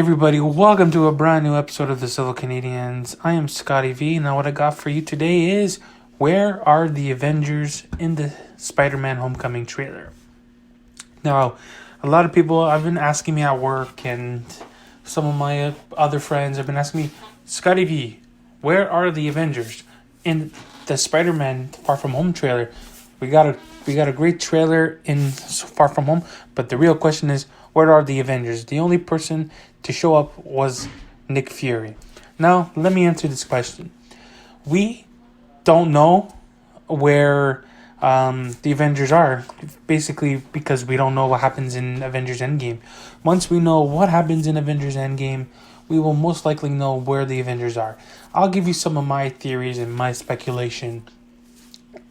Everybody, welcome to a brand new episode of the Civil Canadians. I am Scotty V. Now, what I got for you today is where are the Avengers in the Spider-Man Homecoming trailer? Now, a lot of people have been asking me at work, and some of my other friends have been asking me, Scotty V, where are the Avengers in the Spider-Man Far From Home trailer? We got a great trailer in Far From Home, but the real question is, where are the Avengers? The only person to show up was Nick Fury. Now, let me answer this question. We don't know where the Avengers are, basically because we don't know what happens in Avengers Endgame. Once we know what happens in Avengers Endgame, we will most likely know where the Avengers are. I'll give you some of my theories and my speculation.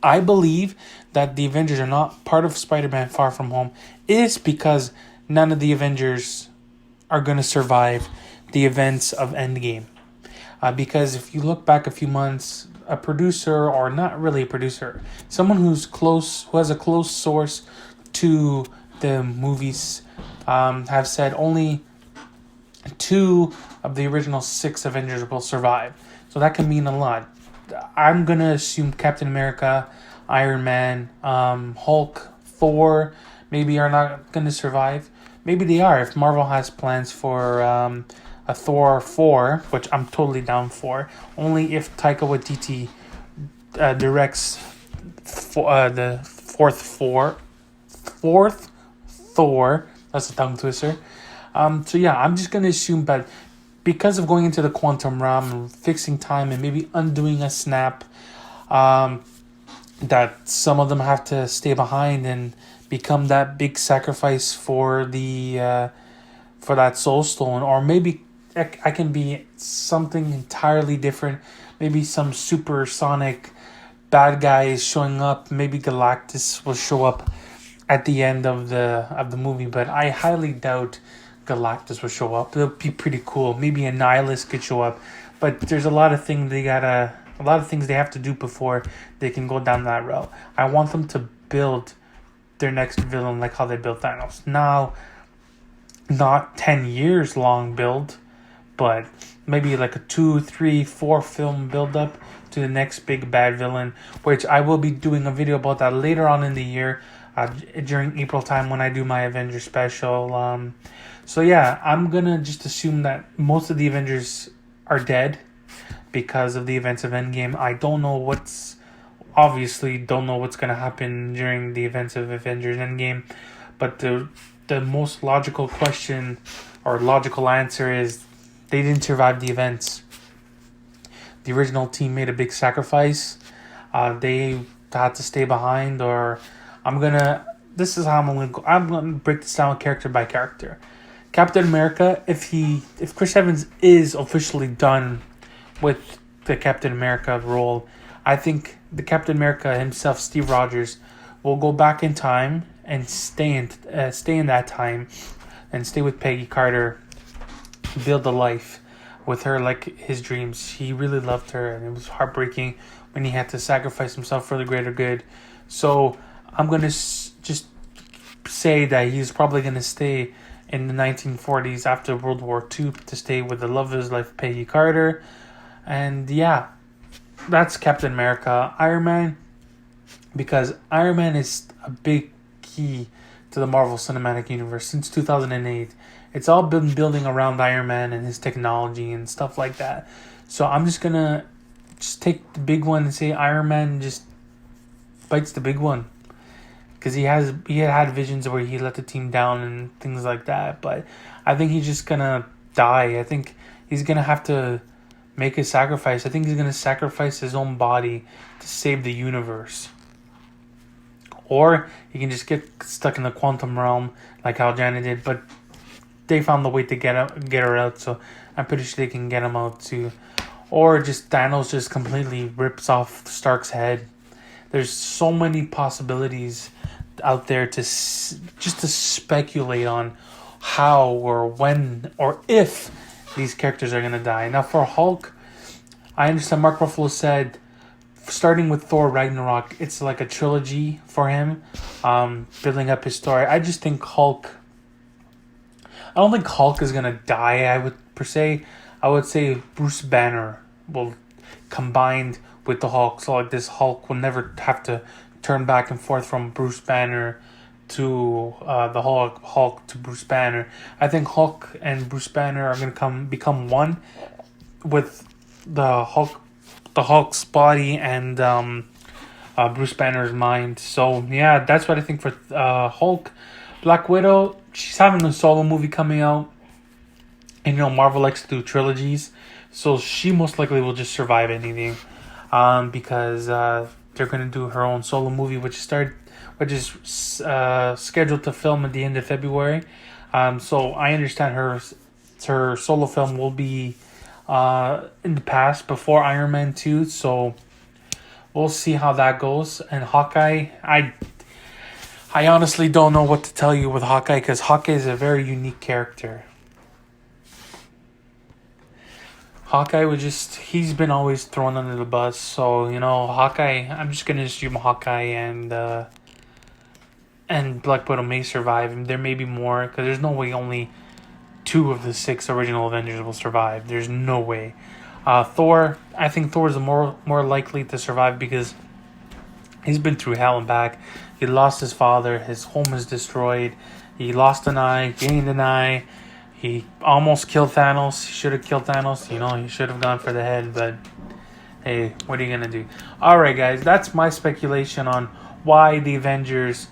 I believe that the Avengers are not part of Spider-Man Far From Home is because none of the Avengers are going to survive the events of Endgame. Because if you look back a few months, a producer, or not really a producer, someone who has a close source to the movies, have said only 2 of the original 6 Avengers will survive. So that can mean a lot. I'm going to assume Captain America, Iron Man, Hulk, Thor, maybe are not going to survive. Maybe they are if Marvel has plans for a Thor 4, which I'm totally down for. Only if Taika Waititi directs the fourth Thor. That's a tongue twister. So yeah, I'm just going to assume that because of going into the quantum realm and fixing time and maybe undoing a snap, that some of them have to stay behind and become that big sacrifice for the for that soul stone. Or maybe I can be something entirely different. Maybe some supersonic bad guys showing up. Maybe Galactus will show up at the end of the movie, but I highly doubt Galactus will show up. It'll be pretty cool. Maybe a Nihilist could show up, but there's a lot of things they have to do before they can go down that route. I want them to build their next villain like how they built Thanos. Now, not 10 years long build, but maybe like a 2, 3, 4 film build up to the next big bad villain, which I will be doing a video about that later on in the year, during April time when I do my Avengers special. So yeah, I'm gonna just assume that most of the Avengers are dead because of the events of Endgame. I don't know what's going to happen during the events of Avengers Endgame, but the most logical question or logical answer is they didn't survive the events. The original team made a big sacrifice. They had to stay behind, or this is how I'm gonna break this down character by character. Captain America, if Chris Evans is officially done with the Captain America role, I think the Captain America himself, Steve Rogers, will go back in time and stay in that time and stay with Peggy Carter, build a life with her like his dreams. He really loved her, and it was heartbreaking when he had to sacrifice himself for the greater good. So I'm going to just say that he's probably going to stay in the 1940s after World War II to stay with the love of his life, Peggy Carter. And yeah, that's Captain America. Iron Man, because Iron Man is a big key to the Marvel Cinematic Universe since 2008. It's all been building around Iron Man and his technology and stuff like that. So I'm just gonna take the big one and say Iron Man just bites the big one, because he had visions where he let the team down and things like that. But I think he's just gonna die. I think he's gonna have to make a sacrifice. I think he's gonna sacrifice his own body to save the universe. Or he can just get stuck in the quantum realm like how Janet did, but they found the way to get her out, so I'm pretty sure they can get him out too. Or just Thanos just completely rips off Stark's head. There's so many possibilities out there to speculate on how or when or if these characters are going to die. Now for Hulk, I understand Mark Ruffalo said starting with Thor Ragnarok, it's like a trilogy for him, building up his story. I just think Hulk I don't think Hulk is gonna die. I would per se. I would say Bruce Banner will combined with the Hulk. So like this Hulk will never have to turn back and forth from Bruce Banner to the Hulk to Bruce Banner. I think Hulk and Bruce Banner are gonna become one with the Hulk's body and Bruce Banner's mind. So yeah, that's what I think for Hulk. Black Widow, she's having a solo movie coming out, and Marvel likes to do trilogies, so she most likely will just survive anything, because they're gonna do her own solo movie, which is scheduled to film at the end of February. So I understand her solo film will be in the past before Iron Man 2. So we'll see how that goes. And Hawkeye, I honestly don't know what to tell you with Hawkeye, because Hawkeye is a very unique character. Hawkeye he's been always thrown under the bus. So, Hawkeye, I'm just going to assume Hawkeye and Black Widow may survive. And there may be more, because there's no way only 2 of the 6 original Avengers will survive. There's no way. Thor, I think Thor is more likely to survive, because he's been through hell and back. He lost his father. His home is destroyed. He lost an eye, gained an eye. He almost killed Thanos. He should have killed Thanos. He should have gone for the head. But hey, what are you going to do? All right, guys. That's my speculation on why the Avengers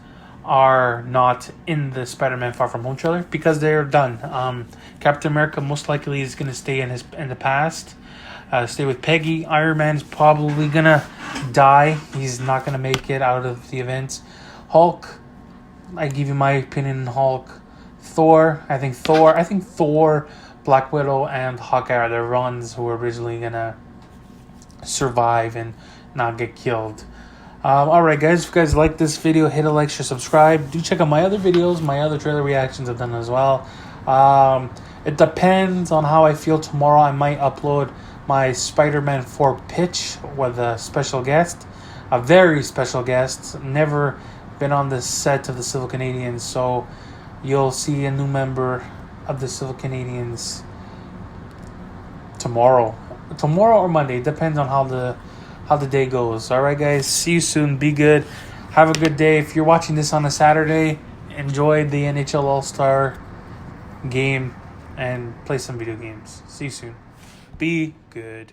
are not in the Spider-Man Far From Home trailer. Because they're done. Captain America most likely is going to stay in the past. Stay with Peggy. Iron Man's probably going to die. He's not going to make it out of the events. Hulk, I give you my opinion on Hulk. Thor, I think Thor, Black Widow, and Hawkeye are the ones who are originally going to survive and not get killed. Alright guys, if you guys like this video, hit a like, share, subscribe. Do check out my other videos, my other trailer reactions I've done as well. It depends on how I feel tomorrow. I might upload my Spider-Man 4 pitch with a special guest, a very special guest. Never been on the set of the Civil Canadians, so you'll see a new member of the Civil Canadians tomorrow or Monday. Depends on how the day goes. All right, guys. See you soon. Be good. Have a good day. If you're watching this on a Saturday, enjoy the NHL All-Star game and play some video games. See you soon. Be good.